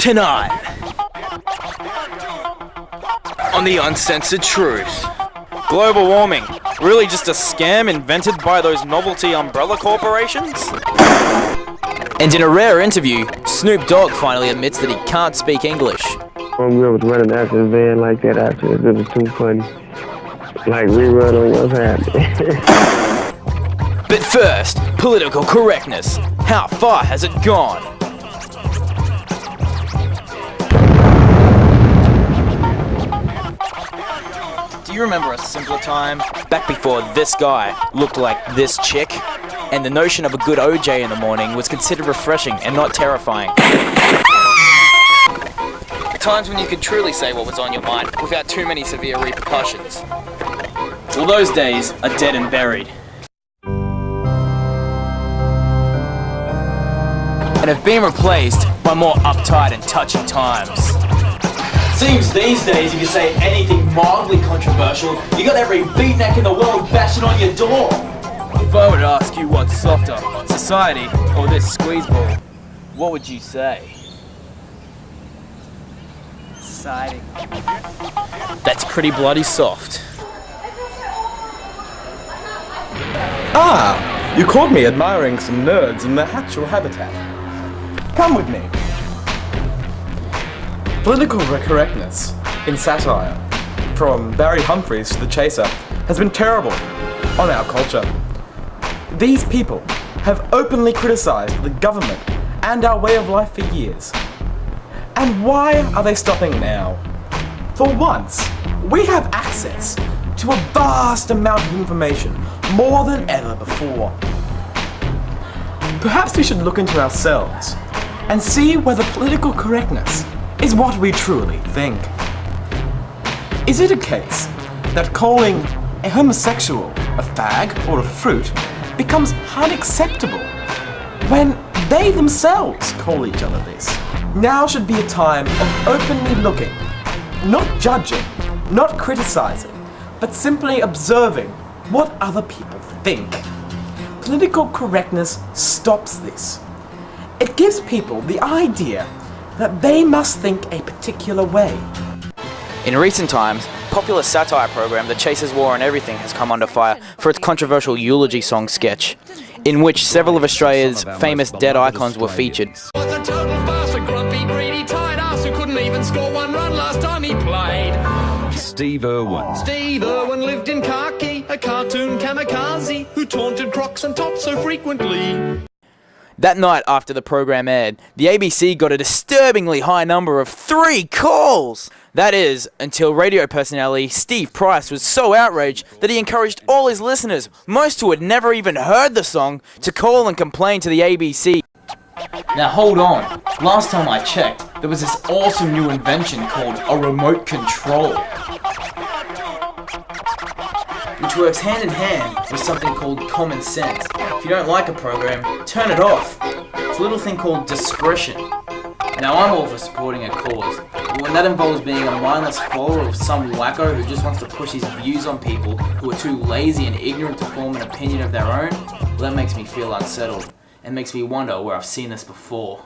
Tonight, on the Uncensored Truth, global warming, really just a scam invented by those novelty umbrella corporations? And in a rare interview, Snoop Dogg finally admits that he can't speak English. Homegirl was running after the van like that after it was too funny. Like rerun on what's happening. But first, political correctness. How far has it gone? Do you remember a simpler time? Back before this guy looked like this chick, and the notion of a good OJ in the morning was considered refreshing and not terrifying. Times when you could truly say what was on your mind without too many severe repercussions. Well, those days are dead and buried. And have been replaced by more uptight and touchy times. Seems these days you can say anything mildly controversial, you got every beatnik in the world bashing on your door. If I were to ask you what's softer, society or this squeezeball, what would you say? Society. That's pretty bloody soft. Ah, you caught me admiring some nerds in their natural habitat. Come with me. Political correctness in satire, from Barry Humphries to The Chaser, has been terrible on our culture. These people have openly criticized the government and our way of life for years. And why are they stopping now? For once, we have access to a vast amount of information, more than ever before. Perhaps we should look into ourselves and see whether political correctness is what we truly think. Is it a case that calling a homosexual a fag or a fruit becomes unacceptable when they themselves call each other this? Now should be a time of openly looking, not judging, not criticizing, but simply observing what other people think. Political correctness stops this. It gives people the idea that they must think a particular way. In recent times, popular satire program The Chaser's War on Everything has come under fire for its controversial eulogy song sketch, in which several of Australia's famous dead icons were featured. Was a total farce, a grumpy, greedy, tired ass who couldn't even score one run last time he played. Steve Irwin. Steve Irwin lived in khaki, a cartoon kamikaze who taunted Crocs and Tots so frequently. That night after the program aired, the ABC got a disturbingly high number of 3 calls! That is, until radio personality Steve Price was so outraged that he encouraged all his listeners, most who had never even heard the song, to call and complain to the ABC. Now hold on, last time I checked, there was this awesome new invention called a remote control, which works hand in hand with something called common sense. If you don't like a program, turn it off. It's a little thing called discretion. Now I'm all for supporting a cause, but when that involves being a mindless follower of some wacko who just wants to push his views on people who are too lazy and ignorant to form an opinion of their own, well, that makes me feel unsettled, and makes me wonder where I've seen this before.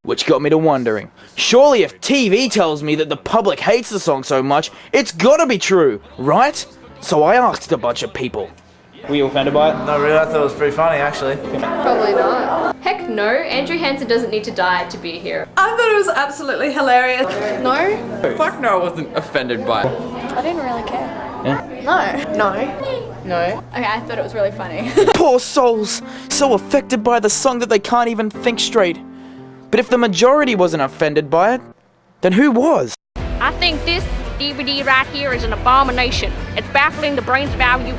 Which got me to wondering, surely if TV tells me that the public hates the song so much, it's gotta be true, right? So I asked a bunch of people. Were you offended by it? Not really, I thought it was pretty funny actually. Probably not. Heck no, Andrew Hansen doesn't need to die to be a hero. I thought it was absolutely hilarious. No? Fuck no, I wasn't offended by it. I didn't really care. Yeah? No. Okay, I thought it was really funny. Poor souls, so affected by the song that they can't even think straight. But if the majority wasn't offended by it, then who was? I think this DVD right here is an abomination. It's baffling the brain's value.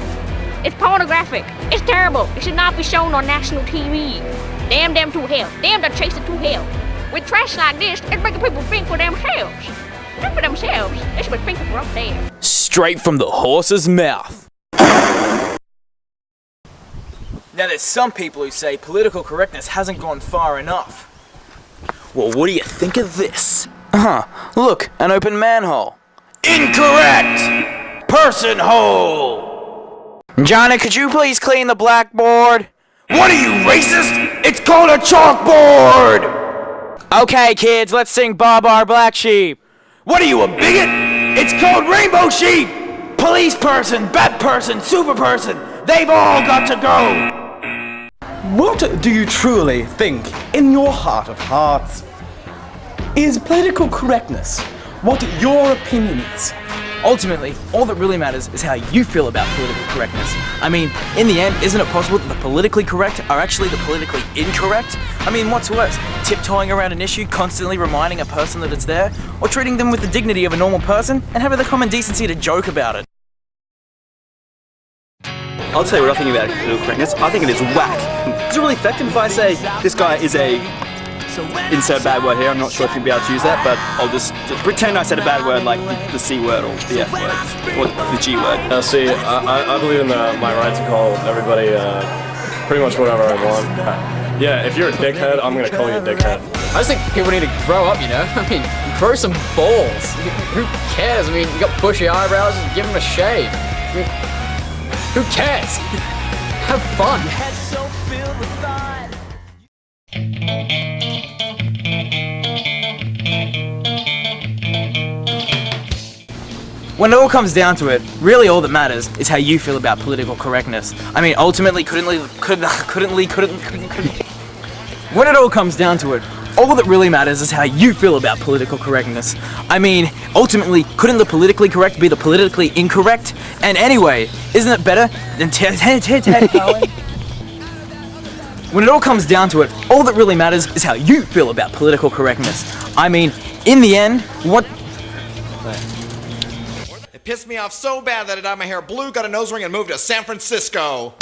It's pornographic. It's terrible. It should not be shown on national TV. Damn them to hell. Damn the chaser to hell. With trash like this, it's making people think for themselves. Think for themselves. They should be thinking for up there. Straight from the horse's mouth. Now there's some people who say political correctness hasn't gone far enough. Well, what do you think of this? Look, an open manhole. Incorrect! Person hole! Johnny, could you please clean the blackboard? What are you, racist? It's called a chalkboard! Okay, kids, let's sing Bob Our Black Sheep. What are you, a bigot? It's called Rainbow Sheep! Police person, bat person, super person, they've all got to go! What do you truly think, in your heart of hearts? Is political correctness what your opinion is? Ultimately, all that really matters is how you feel about political correctness. I mean, in the end, isn't it possible that the politically correct are actually the politically incorrect? I mean, what's worse, tiptoeing around an issue, constantly reminding a person that it's there, or treating them with the dignity of a normal person and having the common decency to joke about it? I'll tell you what I think about political correctness. I think it is whack. Is it really effective if I say this guy is a... insert a bad word here, I'm not sure if you'll be able to use that, but I'll just pretend I said a bad word like the C word or the F word, or the G word. See, I believe in my right to call everybody pretty much whatever I want. Yeah, if you're a dickhead, I'm gonna call you a dickhead. I just think people need to grow up, you know? I mean, grow some balls. Who cares? I mean, you got bushy eyebrows, just give them a shave. I mean, who cares? Have fun. When it all comes down to it, really all that matters is how you feel about political correctness. I mean, ultimately, when it all comes down to it, all that really matters is how you feel about political correctness. I mean, ultimately, couldn't the politically correct be the politically incorrect? And anyway, isn't it better than When it all comes down to it, all that really matters is how you feel about political correctness. I mean, in the end, what... It pissed me off so bad that I dyed my hair blue, got a nose ring, and moved to San Francisco.